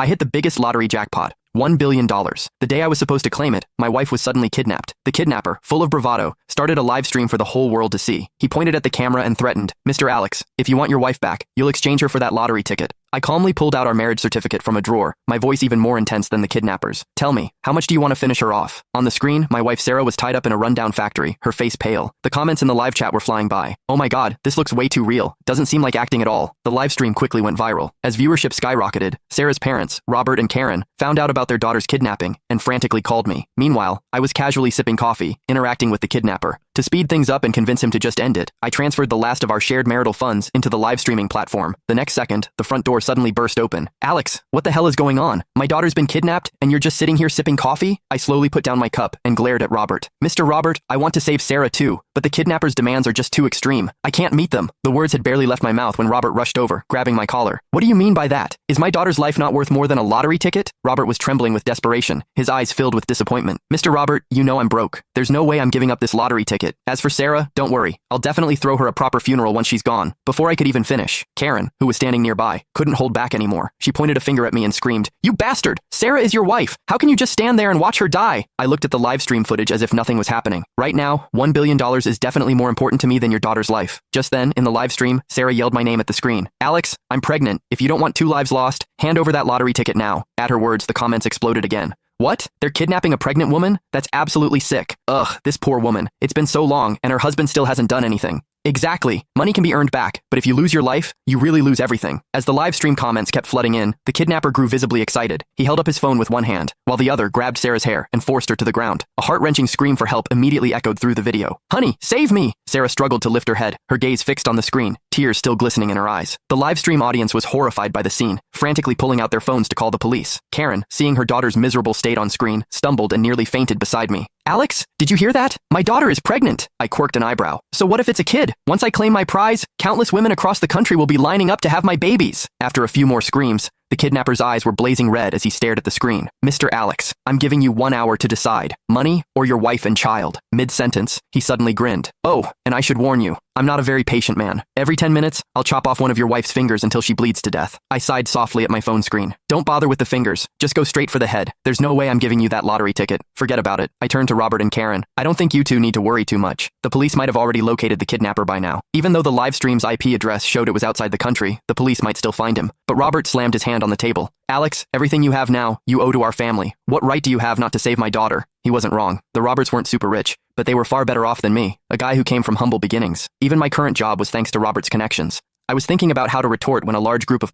I hit the biggest lottery jackpot. $1 billion. The day I was supposed to claim it, my wife was suddenly kidnapped. The kidnapper, full of bravado, started a live stream for the whole world to see. He pointed at the camera and threatened, "Mr. Alex, if you want your wife back, you'll exchange her for that lottery ticket." I calmly pulled out our marriage certificate from a drawer, my voice even more intense than the kidnappers. "Tell me, how much do you want to finish her off?" On the screen, my wife Sarah was tied up in a rundown factory, her face pale. The comments in the live chat were flying by. "Oh my god, this looks way too real. Doesn't seem like acting at all." The live stream quickly went viral. As viewership skyrocketed, Sarah's parents, Robert and Karen, found out about their daughter's kidnapping and frantically called me. Meanwhile, I was casually sipping coffee, interacting with the kidnapper. To speed things up and convince him to just end it, I transferred the last of our shared marital funds into the live streaming platform. The next second, the front door suddenly burst open. "Alex, what the hell is going on? My daughter's been kidnapped, and you're just sitting here sipping coffee?" I slowly put down my cup and glared at Robert. "Mr. Robert, I want to save Sarah too, but the kidnapper's demands are just too extreme. I can't meet them." The words had barely left my mouth when Robert rushed over, grabbing my collar. "What do you mean by that? Is my daughter's life not worth more than a lottery ticket?" Robert was trembling with desperation, his eyes filled with disappointment. "Mr. Robert, you know I'm broke. There's no way I'm giving up this lottery ticket. As for Sarah, don't worry. I'll definitely throw her a proper funeral once she's gone." Before I could even finish, Karen, who was standing nearby, couldn't hold back anymore. She pointed a finger at me and screamed, "You bastard! Sarah is your wife! How can you just stand there and watch her die?" I looked at the live stream footage as if nothing was happening. Right now, $1 billion is definitely more important to me than your daughter's life. Just then, in the live stream, Sarah yelled my name at the screen. "Alex, I'm pregnant. If you don't want 2 lives lost, hand over that lottery ticket now." At her words, the comments exploded again. "What? They're kidnapping a pregnant woman? That's absolutely sick. Ugh, this poor woman. It's been so long, and her husband still hasn't done anything." Exactly. Money can be earned back, but if you lose your life, you really lose everything. As the live stream comments kept flooding in, the kidnapper grew visibly excited. He held up his phone with one hand, while the other grabbed Sarah's hair and forced her to the ground. A heart-wrenching scream for help immediately echoed through the video. "Honey, save me!" Sarah struggled to lift her head, her gaze fixed on the screen, tears still glistening in her eyes. The live stream audience was horrified by the scene, frantically pulling out their phones to call the police. Karen, seeing her daughter's miserable state on screen, stumbled and nearly fainted beside me. "Alex, did you hear that? My daughter is pregnant." I quirked an eyebrow. "So what if it's a kid? Once I claim my prize, countless women across the country will be lining up to have my babies." After a few more screams, the kidnapper's eyes were blazing red as he stared at the screen. "Mr. Alex, I'm giving you 1 hour to decide. Money or your wife and child." Mid-sentence, he suddenly grinned. "Oh, and I should warn you, I'm not a very patient man. Every 10 minutes, I'll chop off one of your wife's fingers until she bleeds to death." I sighed softly at my phone screen. "Don't bother with the fingers. Just go straight for the head. There's no way I'm giving you that lottery ticket. Forget about it." I turned to Robert and Karen. "I don't think you two need to worry too much. The police might have already located the kidnapper by now. Even though the live stream's IP address showed it was outside the country, the police might still find him." But Robert slammed his hand on the table. "Alex, everything you have now, you owe to our family. What right do you have not to save my daughter?" He wasn't wrong. The Roberts weren't super rich, but they were far better off than me, a guy who came from humble beginnings. Even my current job was thanks to Robert's connections. I was thinking about how to retort when a large group of